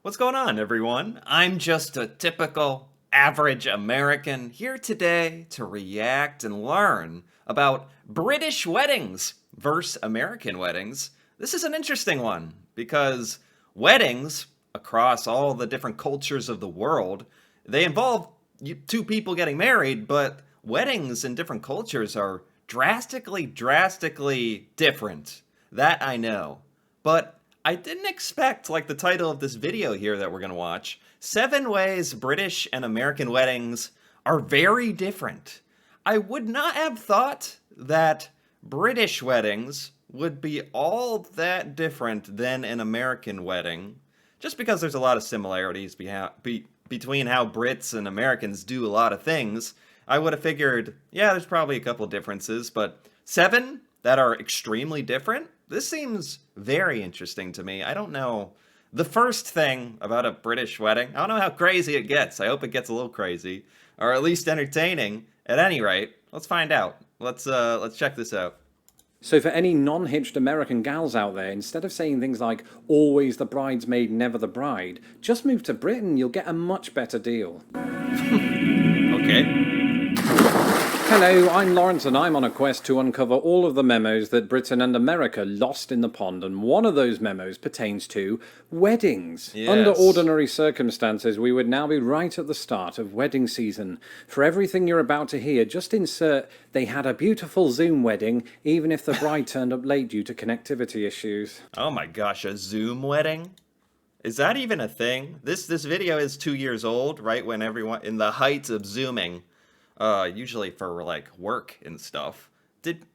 What's going on, everyone? I'm just a typical average American here today to react and learn about British weddings versus American weddings. This is an interesting one because weddings across all the different cultures of the world, they involve two people getting married, but weddings in different cultures are drastically different. That I know. But I didn't expect, like the title of this video here that we're going to watch, 7 ways British and American weddings are very different. I would not have thought that British weddings would be all that different than an American wedding, just because there's a lot of similarities between how Brits and Americans do a lot of things. I would have figured, yeah, there's probably a couple differences, but 7 that are extremely different? This seems very interesting to me. I don't know. The first thing about a British wedding, I don't know how crazy it gets. I hope it gets a little crazy, or at least entertaining. At any rate, let's find out. Let's check this out. So for any non-hitched American gals out there, instead of saying things like, always the bridesmaid, never the bride, just move to Britain, you'll get a much better deal. Okay. Hello, I'm Lawrence and I'm on a quest to uncover all of the memos that Britain and America lost in the pond, and one of those memos pertains to weddings. Yes. Under ordinary circumstances, we would now be right at the start of wedding season. For everything you're about to hear, just insert, they had a beautiful Zoom wedding, even if the bride turned up late due to connectivity issues. Oh my gosh, a Zoom wedding? Is that even a thing? This video is 2 years old, right when everyone, in the height of Zooming, usually for like work and stuff. Did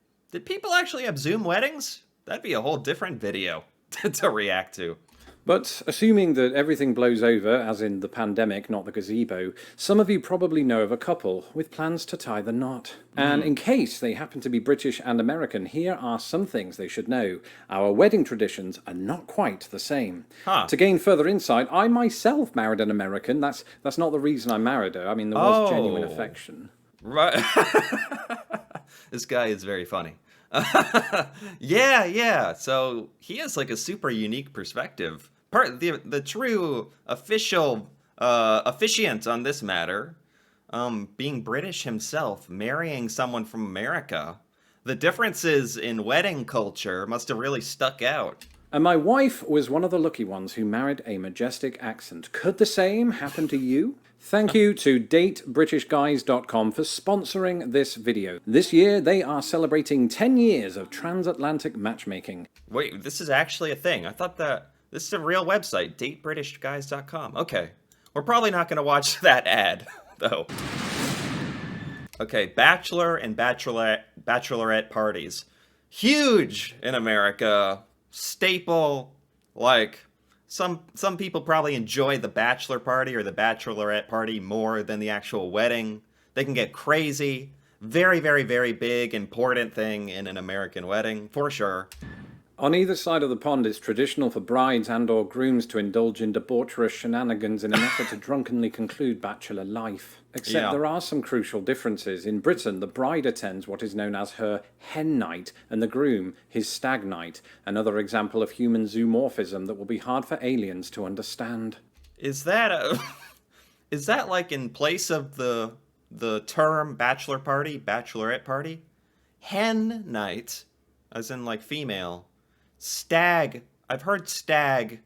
people actually have Zoom weddings? That'd be a whole different video to react to. But assuming that everything blows over, as in the pandemic, not the gazebo, some of you probably know of a couple with plans to tie the knot. And in case they happen to be British and American, here are some things they should know. Our wedding traditions are not quite the same. Huh. To gain further insight, I myself married an American. That's not the reason I married her. I mean, there was genuine affection. Right. This guy is very funny. Yeah. So he has like a super unique perspective. The true official officiant on this matter, being British himself, marrying someone from America. The differences in wedding culture must have really stuck out. And my wife was one of the lucky ones who married a majestic accent. Could the same happen to you? Thank you to datebritishguys.com for sponsoring this video. This year, they are celebrating 10 years of transatlantic matchmaking. Wait, this is actually a thing. I thought that this is a real website, datebritishguys.com. Okay, we're probably not going to watch that ad, though. Okay, bachelor and bachelorette parties. Huge in America. Staple, like... Some people probably enjoy the bachelor party or the bachelorette party more than the actual wedding. They can get crazy. Very, very, very big, important thing in an American wedding, for sure. On either side of the pond, it's traditional for brides and or grooms to indulge in debaucherous shenanigans in an effort to drunkenly conclude bachelor life. Except there are some crucial differences. In Britain, the bride attends what is known as her hen night, and the groom his stag night, another example of human zoomorphism that will be hard for aliens to understand. Is that is that like in place of the term bachelor party, bachelorette party? Hen night, as in like female. Stag, I've heard stag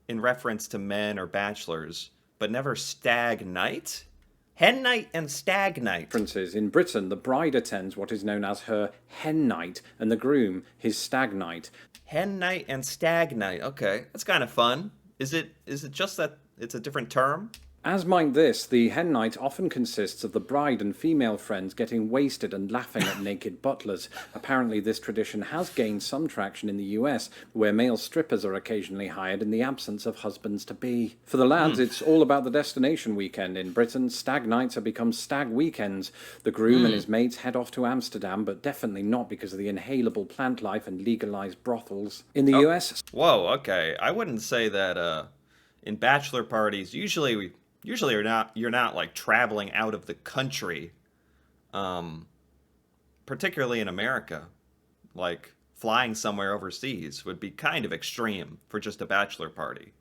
in reference to men or bachelors, but never stag night? Hen night and stag night. Differences. In Britain, the bride attends what is known as her hen night, and the groom his stag night. Hen night and stag night. Okay, that's kind of fun. Is it just that it's a different term? As mind this, the hen night often consists of the bride and female friends getting wasted and laughing at naked butlers. Apparently this tradition has gained some traction in the US, where male strippers are occasionally hired in the absence of husbands-to-be. For the lads, it's all about the destination weekend. In Britain, stag nights have become stag weekends. The groom and his mates head off to Amsterdam, but definitely not because of the inhalable plant life and legalized brothels. In the US... Whoa, okay. I wouldn't say that in bachelor parties, usually you're not like traveling out of the country, particularly in America. Like flying somewhere overseas would be kind of extreme for just a bachelor party.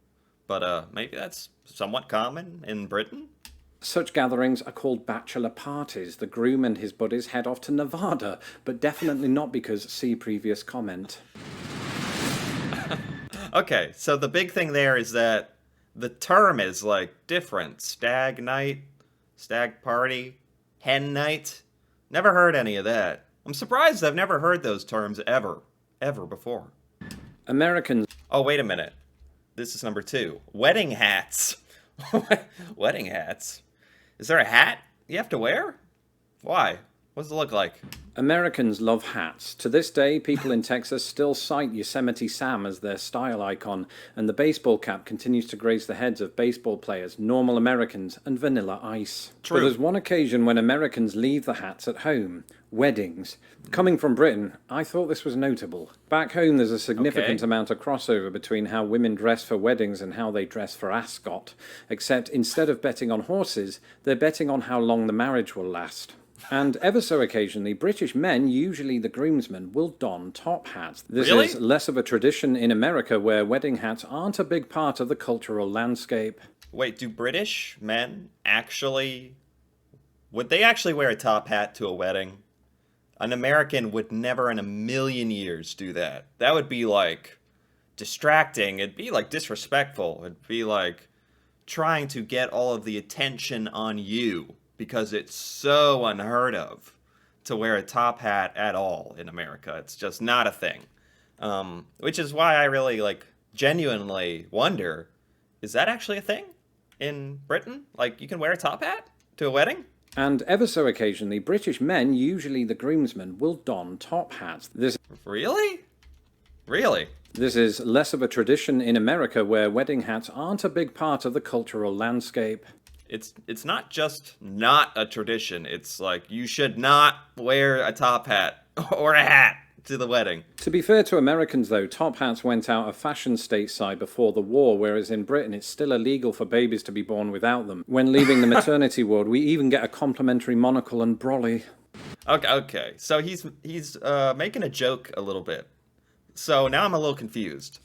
but maybe that's somewhat common in Britain. Such gatherings are called bachelor parties. The groom and his buddies head off to Nevada, but definitely not because see previous comment. Okay, so the big thing there is that the term is like different. Stag night, stag party, hen night. Never heard any of that. I'm surprised I've never heard those terms ever before. Americans Oh, wait a minute. This is number 2. Wedding hats. Wedding hats. Is there a hat you have to wear? Why? What does it look like? Americans love hats. To this day, people in Texas still cite Yosemite Sam as their style icon, and the baseball cap continues to grace the heads of baseball players, normal Americans, and Vanilla Ice. True. But there's one occasion when Americans leave the hats at home. Weddings. Coming from Britain, I thought this was notable. Back home, there's a significant amount of crossover between how women dress for weddings and how they dress for ascot, except instead of betting on horses, they're betting on how long the marriage will last. And ever so occasionally, British men, usually the groomsmen, will don top hats. This Really? is less of a tradition in America, where wedding hats aren't a big part of the cultural landscape. Wait, do British men actually... Would they actually wear a top hat to a wedding? An American would never in a million years do that. That would be like distracting. It'd be like disrespectful. It'd be like trying to get all of the attention on you because it's so unheard of to wear a top hat at all in America. It's just not a thing. Which is why I really genuinely wonder, is that actually a thing in Britain? Like, you can wear a top hat to a wedding? And ever so occasionally, British men, usually the groomsmen, will don top hats. Really? Really? This is less of a tradition in America, where wedding hats aren't a big part of the cultural landscape. It's not just not a tradition. It's like you should not wear a top hat or a hat to the wedding. To be fair to Americans, though, top hats went out of fashion stateside before the war, whereas in Britain it's still illegal for babies to be born without them. When leaving the maternity ward, we even get a complimentary monocle and brolly. Okay. So he's making a joke a little bit. So now I'm a little confused.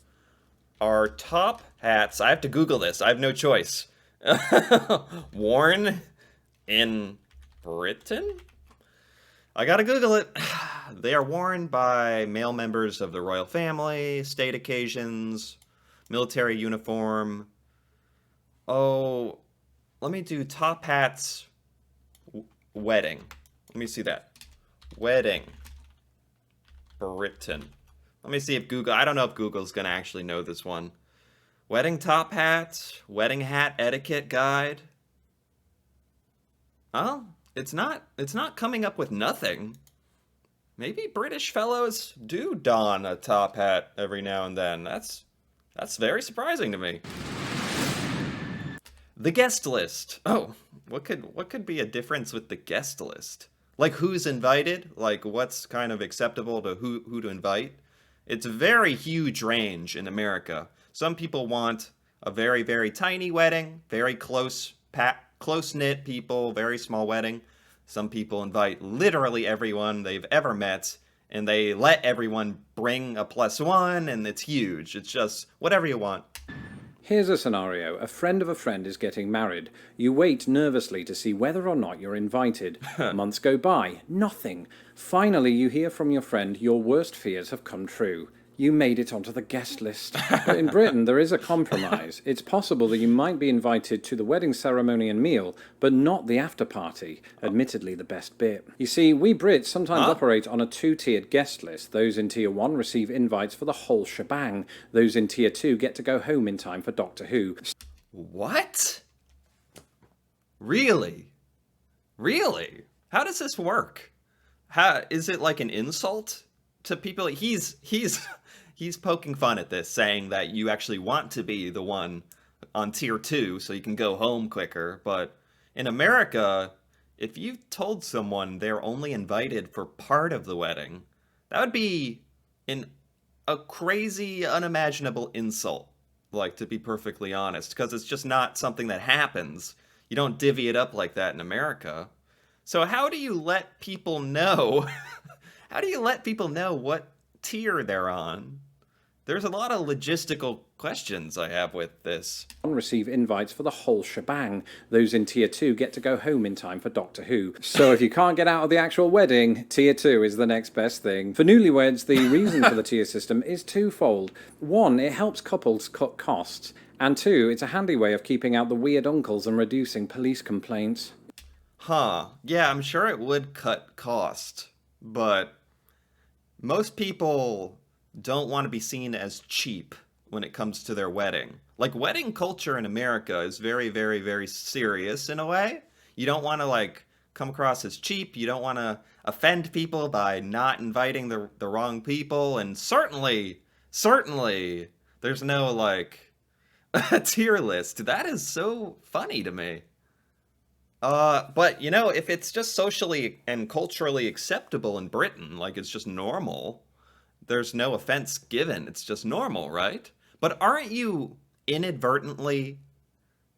Are top hats, I have to Google this, I have no choice, worn in Britain? I gotta Google it. They are worn by male members of the royal family, state occasions, military uniform. Oh, let me do top hats wedding. Let me see that. Wedding. Britain. Let me see if Google... I don't know if Google's gonna actually know this one. Wedding top hat. Wedding hat etiquette guide. Oh, it's not coming up with nothing. Maybe British fellows do don a top hat every now and then. That's very surprising to me. The guest list. Oh, what could be a difference with the guest list? Like who's invited? Like what's kind of acceptable to who to invite? It's a very huge range in America. Some people want a very, very tiny wedding, very close-knit people, very small wedding. Some people invite literally everyone they've ever met, and they let everyone bring a +1, and it's huge. It's just whatever you want. Here's a scenario. A friend of a friend is getting married. You wait nervously to see whether or not you're invited. Months go by. Nothing. Finally, you hear from your friend your worst fears have come true. You made it onto the guest list. But in Britain, there is a compromise. It's possible that you might be invited to the wedding ceremony and meal, but not the after party. Admittedly, the best bit. You see, we Brits sometimes operate on a 2-tiered guest list. Those in Tier 1 receive invites for the whole shebang. Those in Tier 2 get to go home in time for Doctor Who. What? Really? Really? How does this work? How is it like an insult to people? He's poking fun at this, saying that you actually want to be the one on Tier 2 so you can go home quicker. But in America, if you told someone they're only invited for part of the wedding, that would be a crazy, unimaginable insult, like, to be perfectly honest, because it's just not something that happens. You don't divvy it up like that in America. So how do you let people know? How do you let people know what tier they're on? There's a lot of logistical questions I have with this. Receive invites for the whole shebang. Those in Tier 2 get to go home in time for Doctor Who. So if you can't get out of the actual wedding, Tier 2 is the next best thing. For newlyweds, the reason for the tier system is twofold. One, it helps couples cut costs. And two, it's a handy way of keeping out the weird uncles and reducing police complaints. Huh. Yeah, I'm sure it would cut cost, but most people don't want to be seen as cheap when it comes to their wedding. Like, wedding culture in America is very, very, very serious in a way. You don't want to, like, come across as cheap. You don't want to offend people by not inviting the wrong people. And certainly, there's no, like, a tier list. That is so funny to me. But, you know, if it's just socially and culturally acceptable in Britain, like it's just normal, there's no offense given. It's just normal, right? But aren't you inadvertently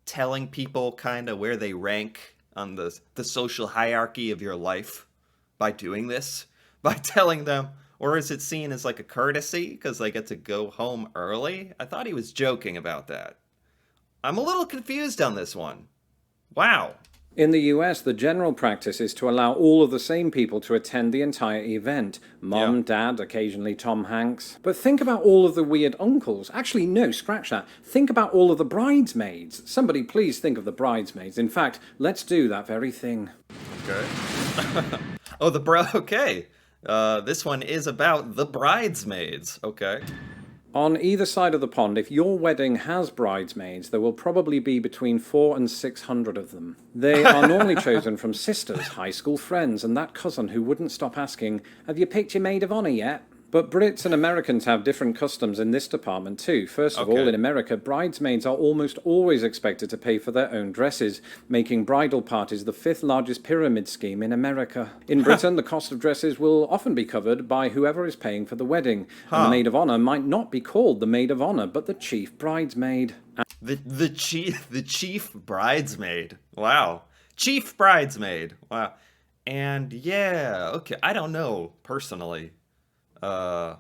telling people kind of where they rank on the social hierarchy of your life by doing this? By telling them, or is it seen as like a courtesy because they get to go home early? I thought he was joking about that. I'm a little confused on this one. Wow. In the US, the general practice is to allow all of the same people to attend the entire event. Mom, Dad, occasionally Tom Hanks. But think about all of the weird uncles. Actually, no, scratch that. Think about all of the bridesmaids. Somebody please think of the bridesmaids. In fact, let's do that very thing. Okay. Okay. This one is about the bridesmaids. Okay. On either side of the pond, if your wedding has bridesmaids, there will probably be between 400 and 600 of them. They are normally chosen from sisters, high school friends, and that cousin who wouldn't stop asking, "Have you picked your maid of honour yet?" But Brits and Americans have different customs in this department too. First of all, in America, bridesmaids are almost always expected to pay for their own dresses, making bridal parties the 5th largest pyramid scheme in America. In Britain, the cost of dresses will often be covered by whoever is paying for the wedding. And the maid of honour might not be called the maid of honour, but the chief bridesmaid. The chief bridesmaid. Wow. Chief bridesmaid. Wow. And yeah, okay, I don't know personally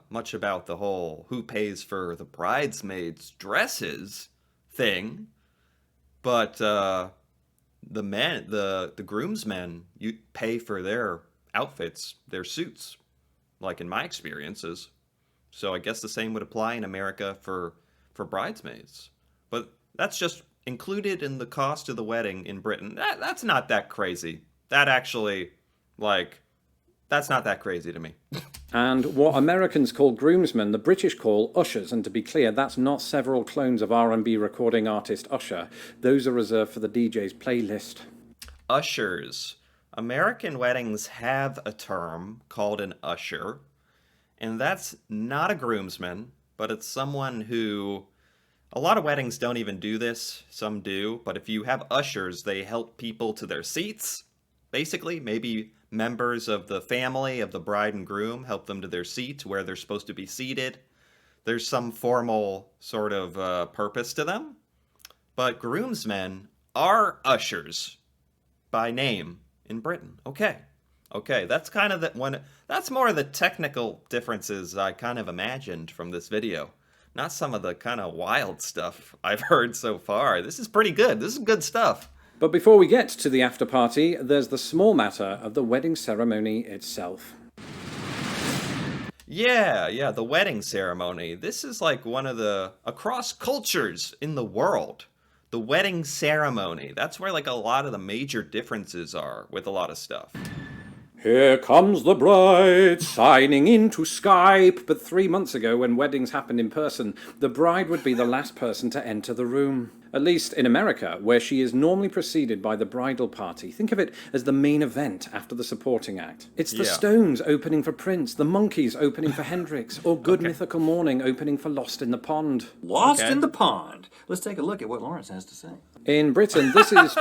much about the whole who pays for the bridesmaids' dresses thing, but the groomsmen, you pay for their outfits, their suits, like in my experiences. So I guess the same would apply in America for bridesmaids. But that's just included in the cost of the wedding in Britain. That's not that crazy. That actually, like, that's not that crazy to me. And what Americans call groomsmen, the British call ushers. And to be clear, that's not several clones of R&B recording artist Usher. Those are reserved for the DJ's playlist. Ushers. American weddings have a term called an usher. And that's not a groomsman, but it's someone who... A lot of weddings don't even do this. Some do. But if you have ushers, they help people to their seats. Basically, maybe members of the family of the bride and groom help them to their seats where they're supposed to be seated. There's some formal sort of purpose to them. But groomsmen are ushers by name in Britain. Okay, that's kind of that's more of the technical differences I kind of imagined from this video. Not some of the kind of wild stuff I've heard so far. This is pretty good. This is good stuff. But before we get to the after party, there's the small matter of the wedding ceremony itself. Yeah, the wedding ceremony. This is like one of the, across cultures in the world, the wedding ceremony. That's where like a lot of the major differences are with a lot of stuff. Here comes the bride, signing into Skype. But 3 months ago, when weddings happened in person, the bride would be the last person to enter the room. At least in America, where she is normally preceded by the bridal party. Think of it as the main event after the supporting act. It's the Stones opening for Prince, the Monkees opening for Hendrix, or Good Mythical Morning opening for Lost in the Pond. Lost in the Pond. Let's take a look at what Lawrence has to say. In Britain, this is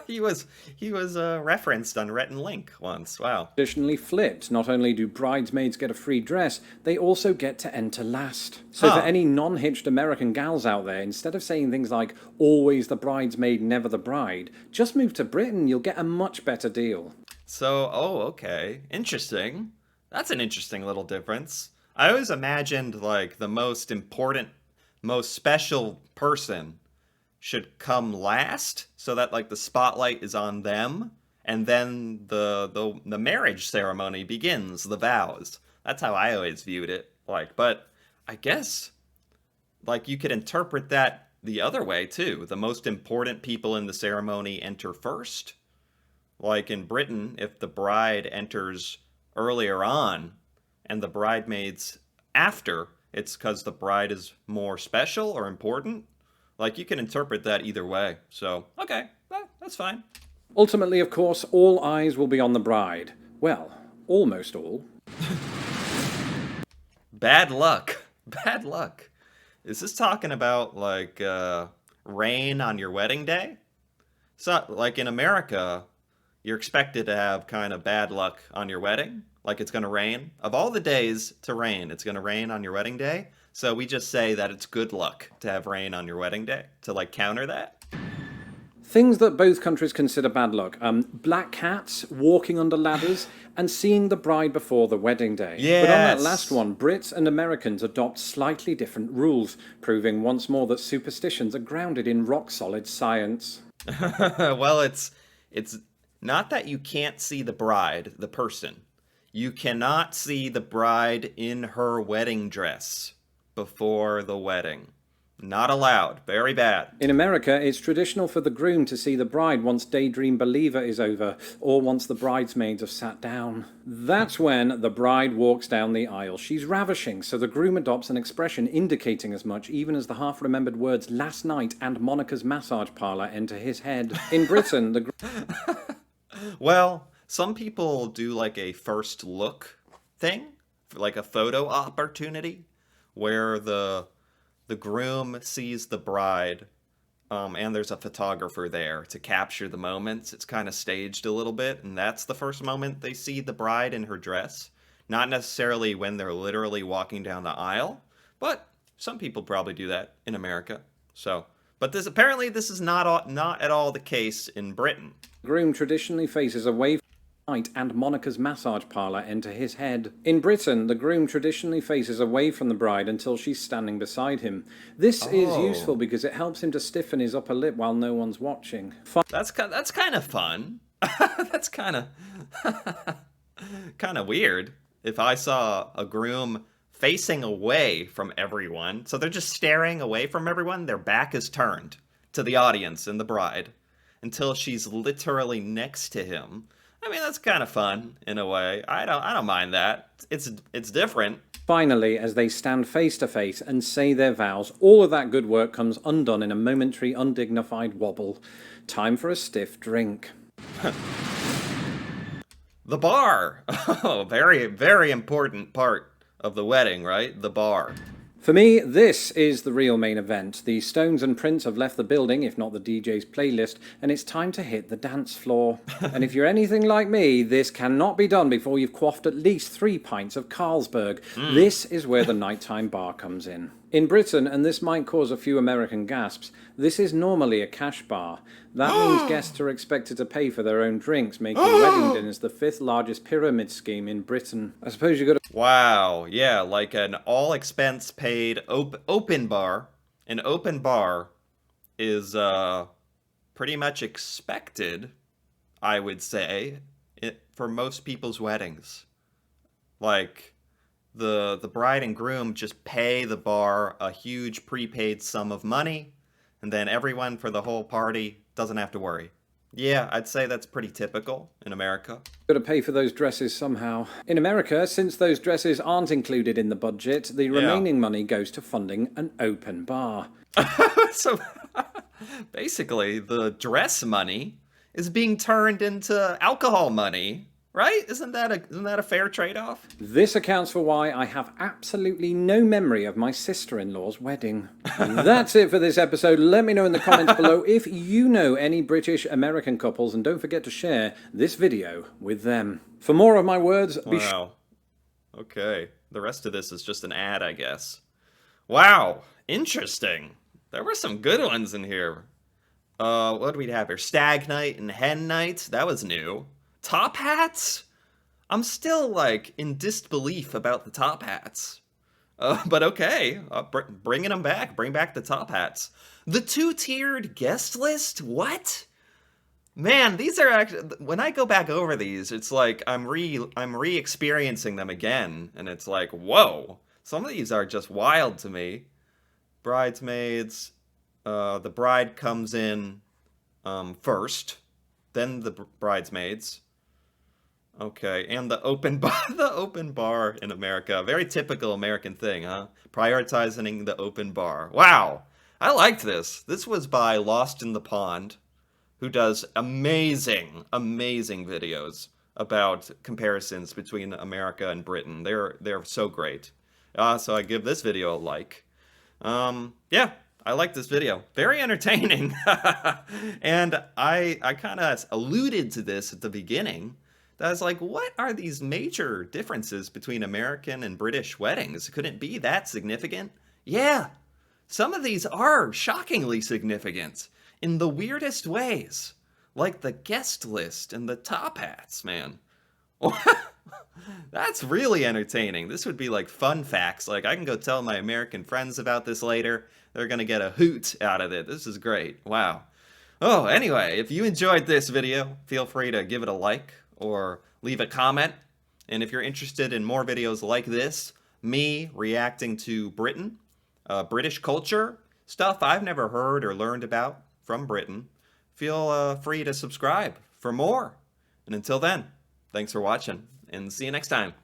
He was referenced on Rhett and Link once. Wow. traditionally flipped. Not only do bridesmaids get a free dress, they also get to enter last. So for any non-hitched American gals out there, instead of saying things like, always the bridesmaid, never the bride, just move to Britain, you'll get a much better deal. So, okay. Interesting. That's an interesting little difference. I always imagined like the most important, most special person should come last, so that like the spotlight is on them, and then the marriage ceremony begins, the vows. That's how I always viewed it. Like, but I guess like you could interpret that the other way too. The most important people in the ceremony enter first. Like in Britain, if the bride enters earlier on and the bridesmaids after, it's because the bride is more special or important. Like you can interpret that either way. So, okay, that's fine. Ultimately, of course, all eyes will be on the bride. Well, almost all. Bad luck. Bad luck. Is this talking about like rain on your wedding day? So, like in America, you're expected to have kind of bad luck on your wedding. Like it's going to rain. Of all the days to rain, it's going to rain on your wedding day. So we just say that it's good luck to have rain on your wedding day to like counter that. Things that both countries consider bad luck. Black cats, walking under ladders, and seeing the bride before the wedding day. But on that Yes. last one, Brits and Americans adopt slightly different rules, proving once more that superstitions are grounded in rock-solid science. Well, it's not that you can't see the bride, the person. You cannot see the bride in her wedding dress before the wedding. Not allowed. Very bad. In America, it's traditional for the groom to see the bride once Daydream Believer is over, or once the bridesmaids have sat down. That's when the bride walks down the aisle. She's ravishing, so the groom adopts an expression indicating as much, even as the half-remembered words "last night" and "Monica's massage parlour" enter his head. In Britain, the Well, some people do like a first look thing, like a photo opportunity, where the groom sees the bride, and there's a photographer there to capture the moments. It's kind of staged a little bit, and that's the first moment they see the bride in her dress. Not necessarily when they're literally walking down the aisle, but some people probably do that in America. So, but this is not at all the case in Britain. groom traditionally faces away from the night and Monica's massage parlour enter his head. In Britain, the groom traditionally faces away from the bride until she's standing beside him. This is Oh. useful because it helps him to stiffen his upper lip while no one's watching. That's kind of fun. That's kind of weird. If I saw a groom facing away from everyone, so they're just staring away from everyone, their back is turned to the audience and the bride until she's literally next to him. I mean, that's kind of fun in a way. I don't mind that. It's different. Finally, as they stand face to face and say their vows, all of that good work comes undone in a momentary, undignified wobble. Time for a stiff drink. The bar. Oh, very, very important part of the wedding, right? The bar. For me, this is the real main event. The Stones and Prince have left the building, if not the DJ's playlist, and it's time to hit the dance floor. And if you're anything like me, this cannot be done before you've quaffed at least 3 pints of Carlsberg. This is where the nighttime bar comes in. In Britain, and this might cause a few American gasps, this is normally a cash bar. That means guests are expected to pay for their own drinks, making wedding dinners the 5th largest pyramid scheme in Britain. I suppose you got to... Wow, yeah, like an all expense paid open bar. An open bar is pretty much expected, I would say, for most people's weddings. Like the bride and groom just pay the bar a huge prepaid sum of money, and then everyone for the whole party doesn't have to worry. Yeah, I'd say that's pretty typical in America. Got to pay for those dresses somehow. In America, since those dresses aren't included in the budget, the remaining money goes to funding an open bar. So basically, the dress money is being turned into alcohol money, right? Isn't that a fair trade-off? This accounts for why I have absolutely no memory of my sister-in-law's wedding. That's it for this episode. Let me know in the comments below if you know any British-American couples, and don't forget to share this video with them. For more of my words, be sure... Wow. Okay. The rest of this is just an ad, I guess. Wow. Interesting. There were some good ones in here. What do we have here? Stag night and hen night. That was new. Top hats? I'm still, like, in disbelief about the top hats. But okay, bringing them back. Bring back the top hats. The two-tiered guest list? What? Man, these are actually, when I go back over these, it's like I'm re-experiencing them again, and it's like, whoa. Some of these are just wild to me. Bridesmaids, the bride comes in first, then the bridesmaids. Okay, and the open bar, the open bar in America, very typical American thing, huh? Prioritizing the open bar. Wow, I liked this. This was by Lost in the Pond, who does amazing, amazing videos about comparisons between America and Britain. They're so great. So I give this video a like. Yeah, I like this video. Very entertaining. And I kind of alluded to this at the beginning. That I was like, what are these major differences between American and British weddings? Couldn't be that significant? Yeah, some of these are shockingly significant in the weirdest ways. Like the guest list and the top hats, man. That's really entertaining. This would be like fun facts. Like I can go tell my American friends about this later. They're gonna get a hoot out of it. This is great. Wow. Oh, anyway, if you enjoyed this video, feel free to give it a like or leave a comment. And if you're interested in more videos like this, me reacting to Britain, British culture, stuff I've never heard or learned about from Britain, feel free to subscribe for more. And until then, thanks for watching, and see you next time.